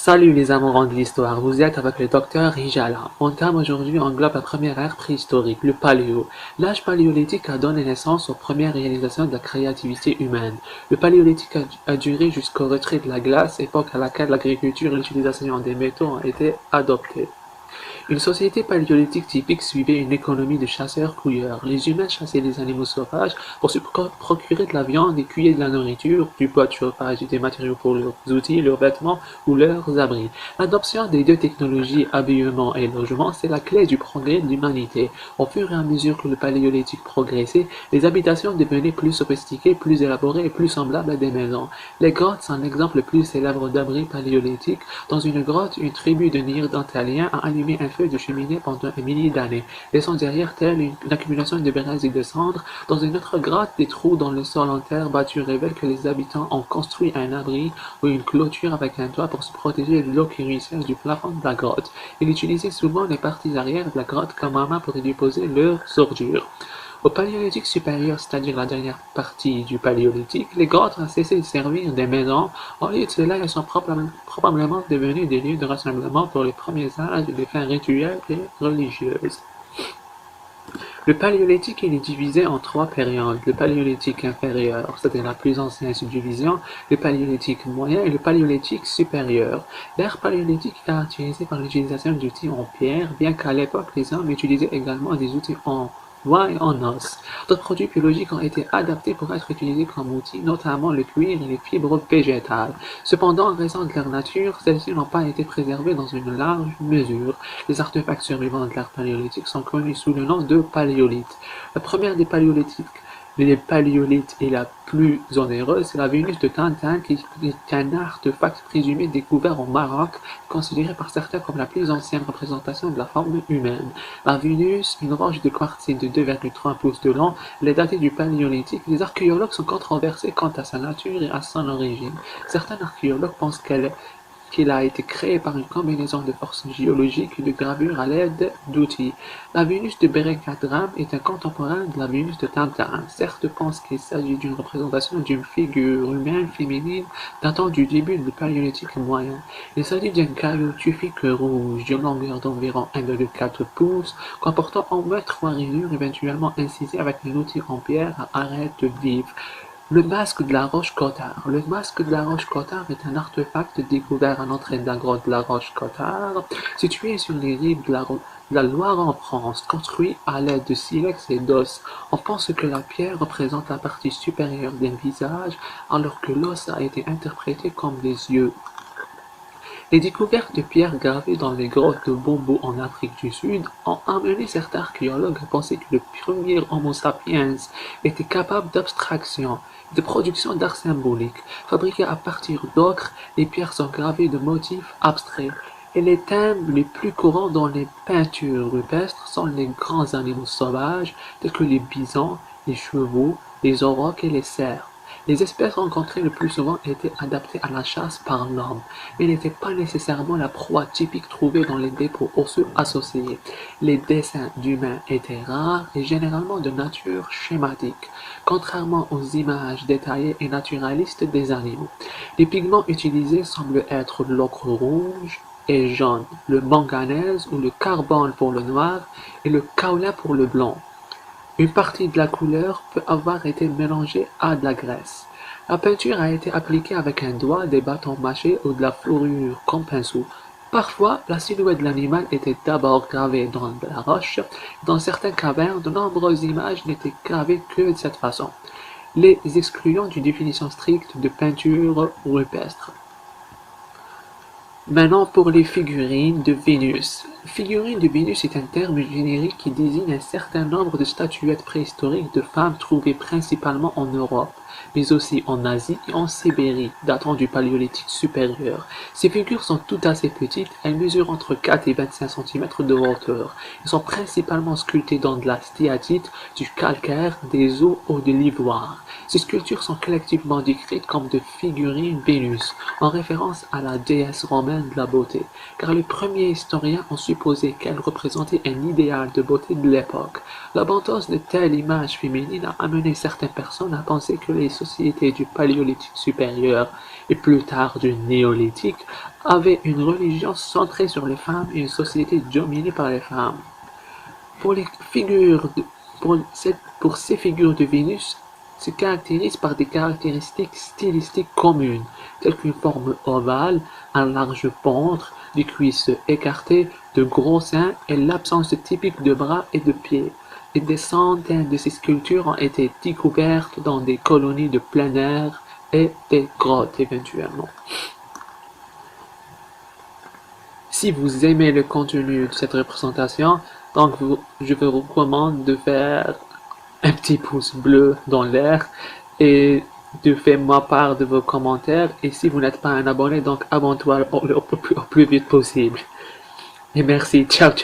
Salut les amoureux de l'histoire, vous êtes avec le docteur Rijala. Mon thème aujourd'hui englobe la première ère préhistorique, le paléo. L'âge paléolithique a donné naissance aux premières réalisations de la créativité humaine. Le paléolithique a duré jusqu'au retrait de la glace, époque à laquelle l'agriculture et l'utilisation des métaux ont été adoptées. Une société paléolithique typique suivait une économie de chasseurs-cueilleurs. Les humains chassaient les animaux sauvages pour se procurer de la viande et cueillir de la nourriture, du bois de chauffage et des matériaux pour leurs outils, leurs vêtements ou leurs abris. L'adoption des deux technologies, habillement et logement, c'est la clé du progrès de l'humanité. Au fur et à mesure que le paléolithique progressait, les habitations devenaient plus sophistiquées, plus élaborées et plus semblables à des maisons. Les grottes sont l'exemple le plus célèbre d'abri paléolithique. Dans une grotte, une tribu de Néandertaliens a allumé un feu de cheminée pendant un millier d'années, laissant derrière elle une accumulation de braise et de cendres. Dans une autre grotte, des trous dans le sol en terre battue révèlent que les habitants ont construit un abri ou une clôture avec un toit pour se protéger de l'eau qui ruisselle du plafond de la grotte. Ils utilisaient souvent les parties arrière de la grotte comme un pour y déposer leurs ordures. Au Paléolithique supérieur, c'est-à-dire la dernière partie du Paléolithique, les grottes ont cessé de servir des maisons. Au lieu de cela, elles sont probablement devenues des lieux de rassemblement pour les premiers âges et des fins rituelles et religieuses. Le Paléolithique est divisé en trois périodes: le Paléolithique inférieur, c'est-à-dire la plus ancienne subdivision, le Paléolithique moyen et le Paléolithique supérieur. L'ère paléolithique est caractérisée par l'utilisation d'outils en pierre, bien qu'à l'époque les hommes utilisaient également des outils en bois et en os. D'autres produits biologiques ont été adaptés pour être utilisés comme outils, notamment le cuir et les fibres végétales. Cependant, en raison de leur nature, celles-ci n'ont pas été préservées dans une large mesure. Les artefacts survivants de l'ère paléolithique sont connus sous le nom de paléolithes. La première des paléolithiques, les paléolithes et la plus onéreuse, c'est la Vénus de Tintin, qui est un artefact présumé découvert au Maroc, considéré par certains comme la plus ancienne représentation de la forme humaine. La Vénus, une roche de quartzite de 2,3 pouces de long, elle est datée du Paléolithique. Les archéologues sont controversés quant à sa nature et à son origine. Certains archéologues pensent qu'il a été créé par une combinaison de forces géologiques et de gravures à l'aide d'outils. La Vénus de Berekadram est un contemporain de la Vénus de Tintin. Certains pensent qu'il s'agit d'une représentation d'une figure humaine féminine datant du début du Paléolithique moyen. Il s'agit d'un caillou tufique rouge d'une longueur d'environ 1,4 pouces, comportant au moins 3 rainures éventuellement incisées avec un outil en pierre à arête vive. Le masque de la Roche-Cotard. Le masque de la Roche-Cotard est un artefact découvert à l'entrée de la grotte de la Roche-Cotard, située sur les rives de la Loire en France, construit à l'aide de silex et d'os. On pense que la pierre représente la partie supérieure d'un visage, alors que l'os a été interprété comme les yeux. Les découvertes de pierres gravées dans les grottes de Bombo en Afrique du Sud ont amené certains archéologues à penser que le premier Homo sapiens était capable d'abstraction et de production d'art symbolique. Fabriquées à partir d'ocre, les pierres sont gravées de motifs abstraits, et les thèmes les plus courants dans les peintures rupestres sont les grands animaux sauvages, tels que les bisons, les chevaux, les aurochs et les cerfs. Les espèces rencontrées le plus souvent étaient adaptées à la chasse par l'homme, mais n'étaient pas nécessairement la proie typique trouvée dans les dépôts osseux associés. Les dessins d'humains étaient rares et généralement de nature schématique, contrairement aux images détaillées et naturalistes des animaux. Les pigments utilisés semblent être l'ocre rouge et jaune, le manganèse ou le carbone pour le noir et le kaolin pour le blanc. Une partie de la couleur peut avoir été mélangée à de la graisse. La peinture a été appliquée avec un doigt, des bâtons mâchés ou de la fourrure comme pinceau. Parfois, la silhouette de l'animal était d'abord gravée dans de la roche. Dans certains cavernes, de nombreuses images n'étaient gravées que de cette façon, les excluant d'une définition stricte de peinture rupestre. Maintenant pour les figurines de Vénus. Figurine de Vénus est un terme générique qui désigne un certain nombre de statuettes préhistoriques de femmes trouvées principalement en Europe, mais aussi en Asie et en Sibérie, datant du Paléolithique supérieur. Ces figures sont toutes assez petites, elles mesurent entre 4 et 25 cm de hauteur. Elles sont principalement sculptées dans de la stéatite, du calcaire, des os ou de l'ivoire. Ces sculptures sont collectivement décrites comme de figurines Vénus, en référence à la déesse romaine de la beauté, car les premiers historiens ont supposé qu'elle représentait un idéal de beauté de l'époque. L'abondance de telles images féminines a amené certaines personnes à penser que les sociétés du Paléolithique supérieur et plus tard du Néolithique avaient une religion centrée sur les femmes et une société dominée par les femmes. Pour les figures de, pour ces figures de Vénus se caractérisent par des caractéristiques stylistiques communes, telles qu'une forme ovale, un large ventre, des cuisses écartées, de gros seins et l'absence typique de bras et de pieds. Et des centaines de ces sculptures ont été découvertes dans des colonies de plein air et des grottes éventuellement. Si vous aimez le contenu de cette représentation, donc je vous recommande de faire un petit pouce bleu dans l'air et de faire ma part de vos commentaires. Et si vous n'êtes pas un abonné, donc abonne-toi au plus vite possible. Et merci, ciao ciao.